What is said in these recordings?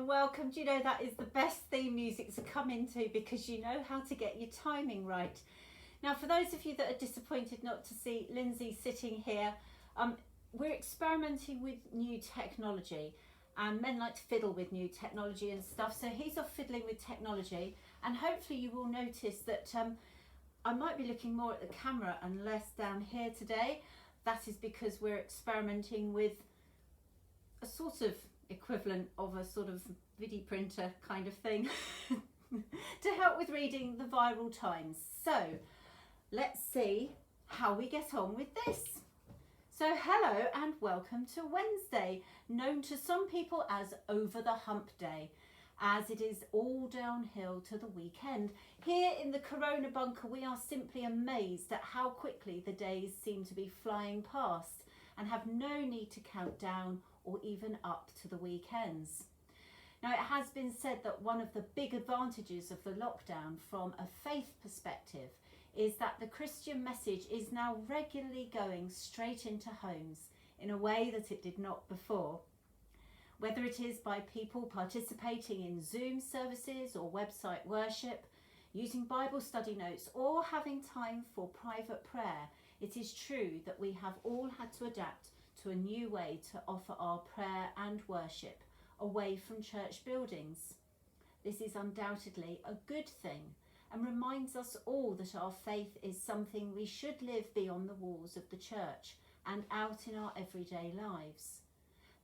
welcome. Do you know that is the best theme music to come into because you know how to get your timing right. Now, for those of you that are disappointed not to see Lindsay sitting here, we're experimenting with new technology, and men like to fiddle with new technology and stuff, so he's off fiddling with technology, and hopefully you will notice that I might be looking more at the camera and less down here today. That is because we're experimenting with a sort of equivalent of a sort of video printer kind of thing to help with reading the viral times. So let's see how we get on with this. So hello and welcome to Wednesday, known to some people as Over the Hump Day, as it is all downhill to the weekend. Here in the Corona bunker, we are simply amazed at how quickly the days seem to be flying past and have no need to count down or even up to the weekends. Now, it has been said that one of the big advantages of the lockdown from a faith perspective is that the Christian message is now regularly going straight into homes in a way that it did not before. Whether it is by people participating in Zoom services or website worship, using Bible study notes, or having time for private prayer, it is true that we have all had to adapt to a new way to offer our prayer and worship away from church buildings. This is undoubtedly a good thing and reminds us all that our faith is something we should live beyond the walls of the church and out in our everyday lives.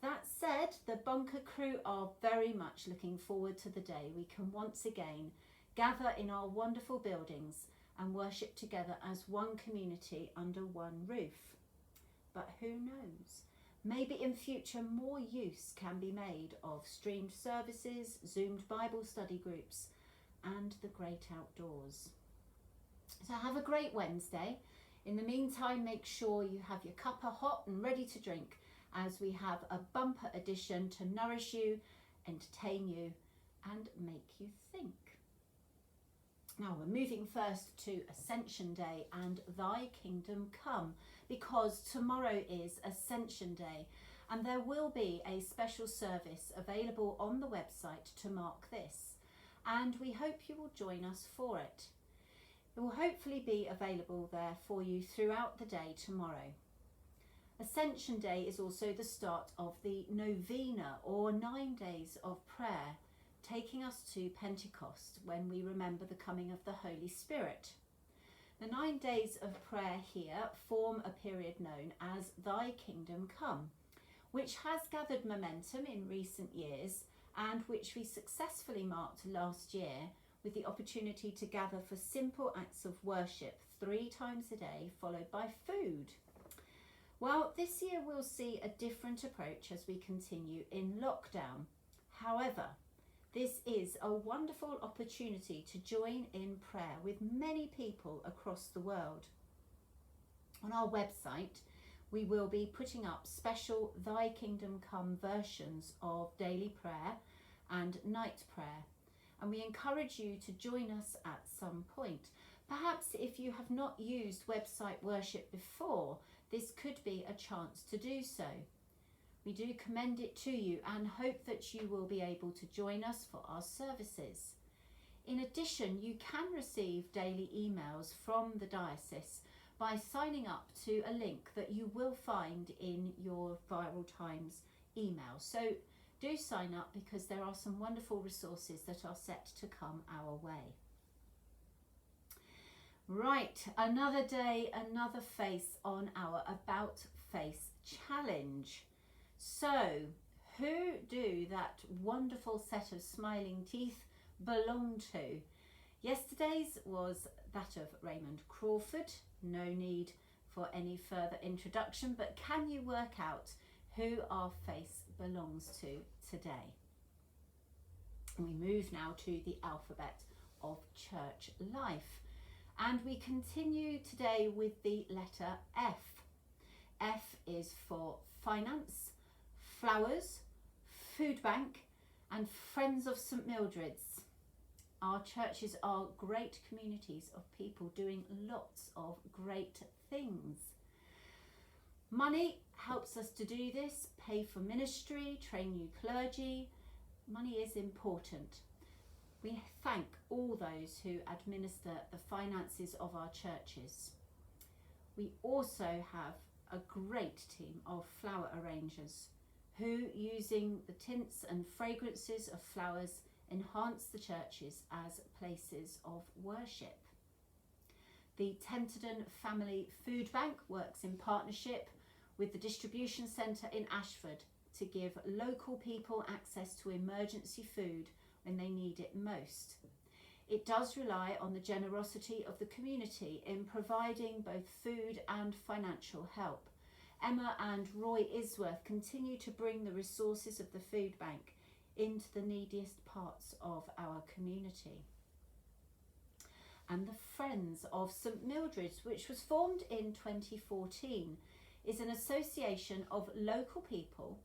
That said, the bunker crew are very much looking forward to the day we can once again gather in our wonderful buildings and worship together as one community under one roof. But who knows? Maybe in future more use can be made of streamed services, Zoomed Bible study groups, and the great outdoors. So have a great Wednesday. In the meantime, make sure you have your cuppa hot and ready to drink, as we have a bumper edition to nourish you, entertain you, and make you think. Now we're moving first to Ascension Day and Thy Kingdom Come, because tomorrow is Ascension Day and there will be a special service available on the website to mark this, and we hope you will join us for it. It will hopefully be available there for you throughout the day tomorrow. Ascension Day is also the start of the Novena, or 9 days of prayer, taking us to Pentecost, when we remember the coming of the Holy Spirit. The 9 days of prayer here form a period known as Thy Kingdom Come, which has gathered momentum in recent years and which we successfully marked last year with the opportunity to gather for simple acts of worship 3 times a day, followed by food. Well, this year we'll see a different approach as we continue in lockdown. However, this is a wonderful opportunity to join in prayer with many people across the world. On our website, we will be putting up special Thy Kingdom Come versions of daily prayer and night prayer, and we encourage you to join us at some point. Perhaps if you have not used website worship before, this could be a chance to do so. We do commend it to you and hope that you will be able to join us for our services. In addition, you can receive daily emails from the diocese by signing up to a link that you will find in your Viral Times email. So do sign up, because there are some wonderful resources that are set to come our way. Right, another day, another face on our About Face challenge. So, who do that wonderful set of smiling teeth belong to? Yesterday's was that of Raymond Crawford. No need for any further introduction, but can you work out who our face belongs to today? We move now to the alphabet of church life, and we continue today with the letter F. F is for finance, flowers, food bank, and Friends of St Mildred's. Our churches are great communities of people doing lots of great things. Money helps us to do this, pay for ministry, train new clergy, money is important. We thank all those who administer the finances of our churches. We also have a great team of flower arrangers who, using the tints and fragrances of flowers, enhance the churches as places of worship. The Tenterden Family Food Bank works in partnership with the distribution centre in Ashford to give local people access to emergency food when they need it most. It does rely on the generosity of the community in providing both food and financial help. Emma and Roy Isworth continue to bring the resources of the food bank into the neediest parts of our community. And the Friends of St Mildred's, which was formed in 2014, is an association of local people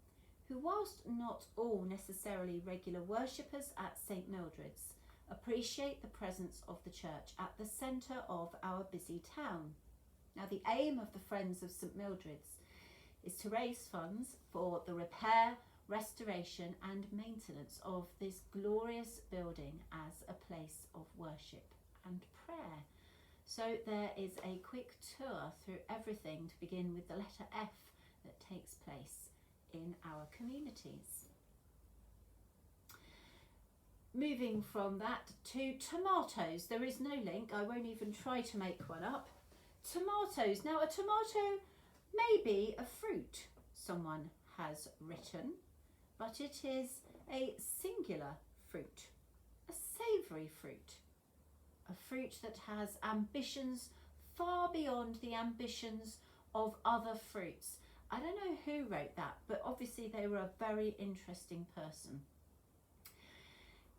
who, whilst not all necessarily regular worshippers at St Mildred's, appreciate the presence of the church at the centre of our busy town. Now, the aim of the Friends of St Mildred's is to raise funds for the repair, restoration and maintenance of this glorious building as a place of worship and prayer. So there is a quick tour through everything to begin with the letter F that takes place in our communities. Moving from that to tomatoes. There is no link, I won't even try to make one up. Tomatoes. Now, a tomato may be a fruit, someone has written, but it is a singular fruit, a savoury fruit, a fruit that has ambitions far beyond the ambitions of other fruits. I don't know who wrote that, but obviously they were a very interesting person.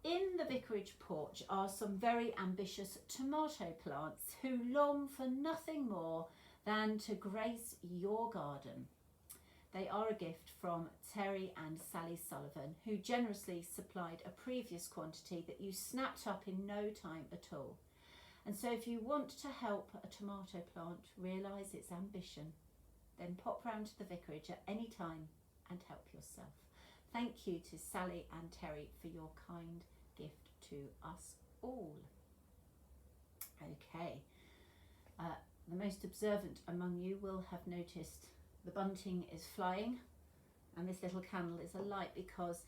In the vicarage porch are some very ambitious tomato plants who long for nothing more than to grace your garden. They are a gift from Terry and Sally Sullivan, who generously supplied a previous quantity that you snapped up in no time at all. And so if you want to help a tomato plant realise its ambition, then pop round to the vicarage at any time and help yourself. Thank you to Sally and Terry for your kind gift to us all. Okay, the most observant among you will have noticed the bunting is flying and this little candle is alight because,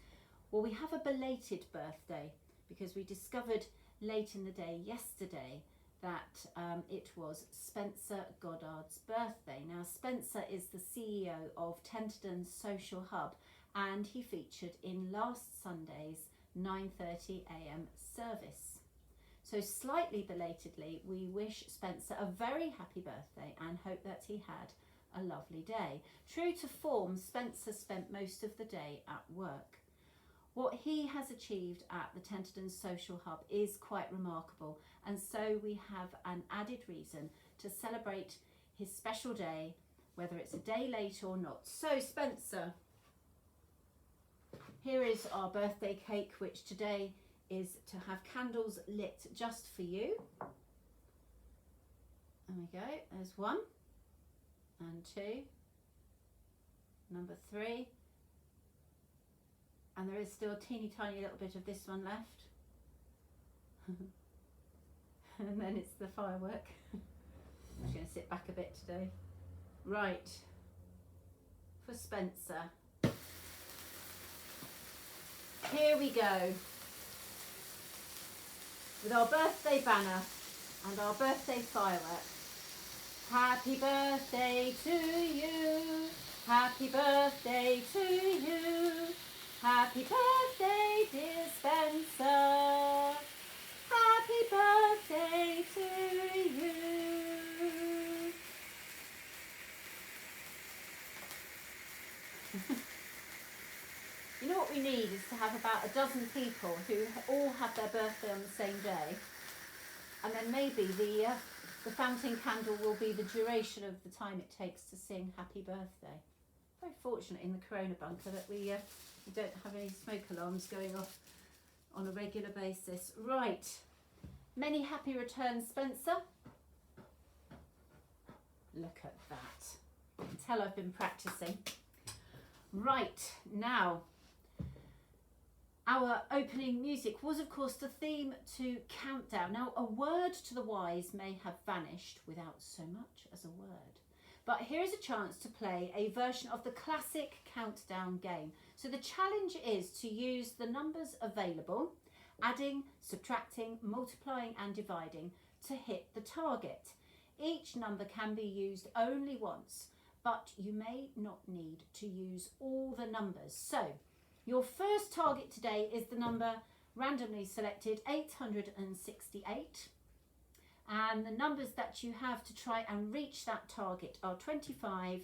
well, we have a belated birthday because we discovered late in the day yesterday that it was Spencer Goddard's birthday. Now, Spencer is the CEO of Tenterden Social Hub and he featured in last Sunday's 9:30 a.m. service. So slightly belatedly, we wish Spencer a very happy birthday and hope that he had a lovely day. True to form, Spencer spent most of the day at work. What he has achieved at the Tenterden Social Hub is quite remarkable, and so we have an added reason to celebrate his special day, whether it's a day late or not. So Spencer, here is our birthday cake, which today is to have candles lit just for you. There we go, there's one and two, number three, and there is still a teeny tiny little bit of this one left. And then it's the firework. I'm just going to sit back a bit today. Right, for Spencer. Here we go, with our birthday banner and our birthday firework. Happy birthday to you, happy birthday to you, happy birthday dear Spencer, happy birthday to you. You know what we need is to have about a dozen people who all have their birthday on the same day, and then maybe the fountain candle will be the duration of the time it takes to sing happy birthday. Very fortunate in the Corona bunker that we don't have any smoke alarms going off on a regular basis. Right, many happy returns, Spencer. Look at that. You can tell I've been practicing. Right, now, Our opening music was, of course, the theme to Countdown. Now, a word to the wise may have vanished without so much as a word. But here is a chance to play a version of the classic Countdown game. So the challenge is to use the numbers available, adding, subtracting, multiplying and dividing to hit the target. Each number can be used only once, but you may not need to use all the numbers. So your first target today is the number randomly selected, 868. And the numbers that you have to try and reach that target are 25,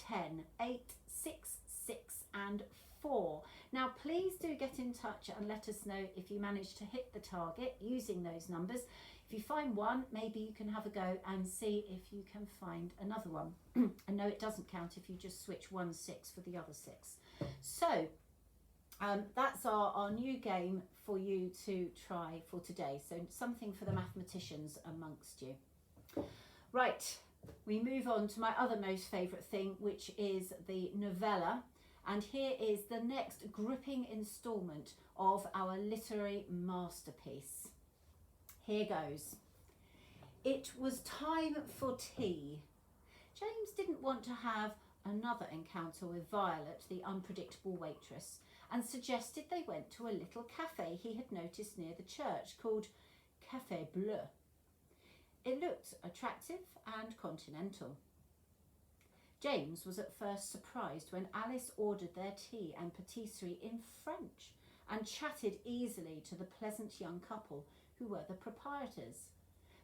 10, 8, 6, 6 and 4. Now please do get in touch and let us know if you manage to hit the target using those numbers. If you find one, maybe you can have a go and see if you can find another one. And no, it doesn't count if you just switch 1 6 for the other 6. So that's our new game for you to try for today. So something for the mathematicians amongst you. Right, we move on to my other most favourite thing, which is the novella. And here is the next gripping instalment of our literary masterpiece. Here goes. It was time for tea. James didn't want to have another encounter with Violet, the unpredictable waitress, and suggested they went to a little cafe he had noticed near the church called Café Bleu. It looked attractive and continental. James was at first surprised when Alice ordered their tea and patisserie in French and chatted easily to the pleasant young couple who were the proprietors.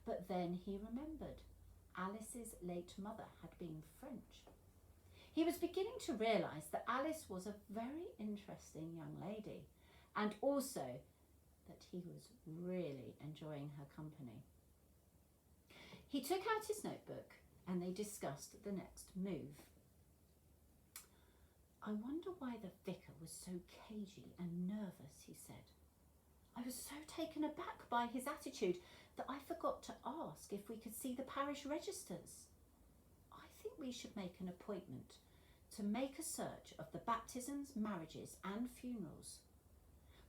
But then he remembered Alice's late mother had been French. He was beginning to realise that Alice was a very interesting young lady, and also that he was really enjoying her company. He took out his notebook and they discussed the next move. I wonder why the vicar was so cagey and nervous, he said. I was so taken aback by his attitude that I forgot to ask if we could see the parish registers. I think we should make an appointment to make a search of the baptisms, marriages and funerals.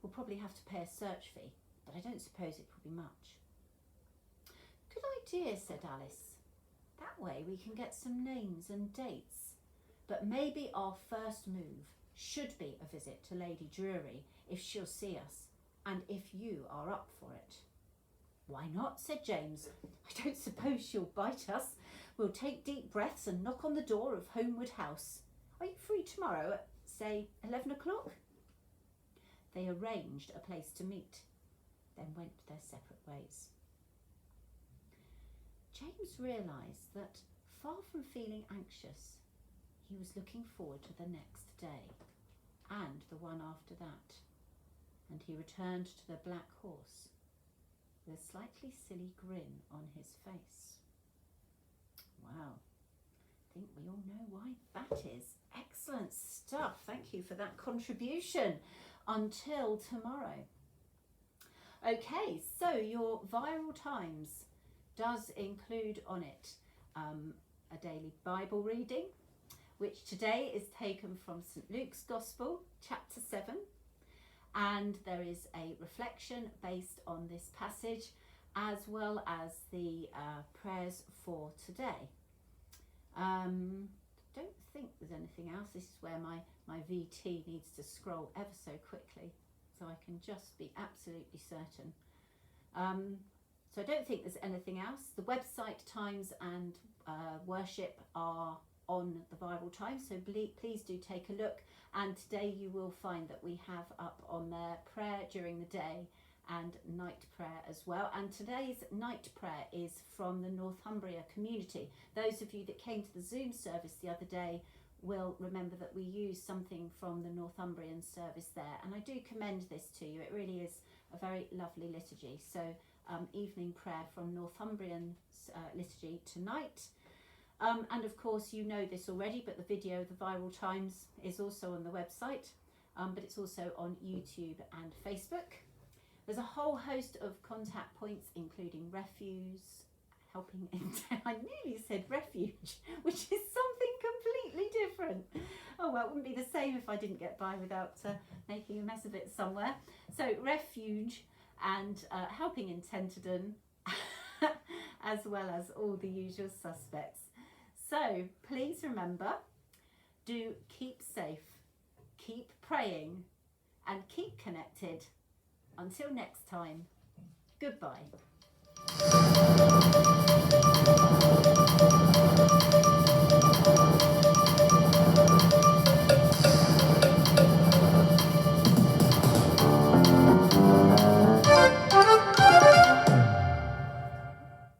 We'll probably have to pay a search fee, but I don't suppose it will be much. Good idea, said Alice. That way we can get some names and dates. But maybe our first move should be a visit to Lady Drury if she'll see us, and if you are up for it. Why not, said James. I don't suppose she'll bite us. We'll take deep breaths and knock on the door of Homewood House. Are you free tomorrow at, say, 11 o'clock? They arranged a place to meet, then went their separate ways. James realised that, far from feeling anxious, he was looking forward to the next day, and the one after that, and he returned to the Black Horse with a slightly silly grin on his face. Wow, I think we all know why that is. Excellent stuff. Thank you for that contribution. Until tomorrow. Okay, so your Viral Times does include on it a daily Bible reading, which today is taken from St. Luke's Gospel, chapter 7. And there is a reflection based on this passage, as well as the prayers for today. Don't think there's anything else. This is where my VT needs to scroll ever so quickly so I can just be absolutely certain. So I don't think there's anything else. The website times and worship are on the Viral Times, so please do take a look. And today you will find that we have up on there prayer during the day and night prayer as well. And today's night prayer is from the Northumbria community. Those of you that came to the Zoom service the other day will remember that we used something from the Northumbrian service there. And I do commend this to you. It really is a very lovely liturgy. So evening prayer from Northumbrian liturgy tonight. And of course you know this already, but the video, the Viral Times, is also on the website, but it's also on YouTube and Facebook. There's a whole host of contact points, including Refuse, helping in, I nearly said refuge, which is something completely different. Oh well, it wouldn't be the same if I didn't get by without making a mess of it somewhere. So refuge and helping in Tenterden, as well as all the usual suspects. So please remember, do keep safe, keep praying, and keep connected. Until next time, goodbye.